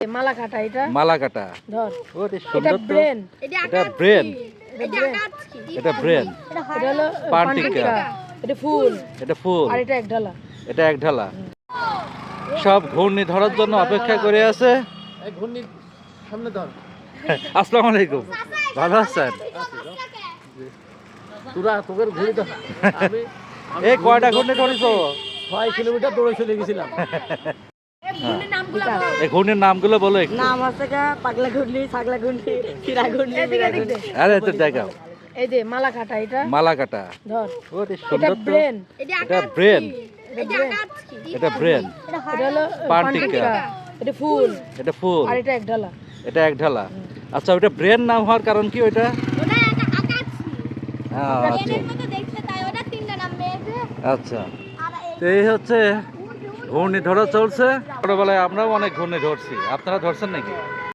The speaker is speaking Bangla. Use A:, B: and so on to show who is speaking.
A: মালাকাটা এটা
B: মালাকাটা।
A: ধর
B: ওরে
A: এটা
B: সুন্দর তো।
A: ব্রেন
B: এটা ব্রেন। এটা ব্রেন।
A: এটা হলো
B: পানটিকা।
A: পানটিকা এটা ফুল
B: এটা ফুল।
A: আর এটা এক ঢালা
B: এটা এক ঢালা। সব ঘূর্ণি ধরার জন্য অপেক্ষা করে আছে।
C: এই ঘূর্ণি সামনে ধর।
B: আসসালামু আলাইকুম, ভালো আছেন?
C: তোরা তোদের ঘুরে ধর। আমি
B: এই কয়টা ঘূর্ণি ধরেছো?
C: 6 কিলোমিটার দৌড়ে চলে গেছিলাম।
B: এই ঘূর্ণির নামগুলো বলো একটু।
D: নাম আছে গা পাগলা ঘুরলি ছাগলা ঘুরলি চিরা ঘুরলি
A: এদিকে এদিকে
B: আরে তো দেখাও।
A: এই যে মালাকাটা এটা
B: মালাকাটা।
A: ধর
B: ওরে
A: এটা
B: সুন্দর তো।
A: ব্রেন
B: এটা ব্রেন।
A: এটা ব্রেন
B: এটা ব্রেন।
A: এটা হলো
B: পানটিকা।
A: পানটিকা এটা ফুল
B: এটা ফুল।
A: আর এটা এক ঢালা
B: এটা এক ঢালা। আচ্ছা ওটা ব্রেন নাম হওয়ার কারণ কি ওইটা? আচ্ছা, তো এই হচ্ছে ঘূর্ণি ধরা চলছে। ছোটবেলায় আমরাও অনেক ঘূর্ণি ধরছি, আপনারা ধরছেন নাকি?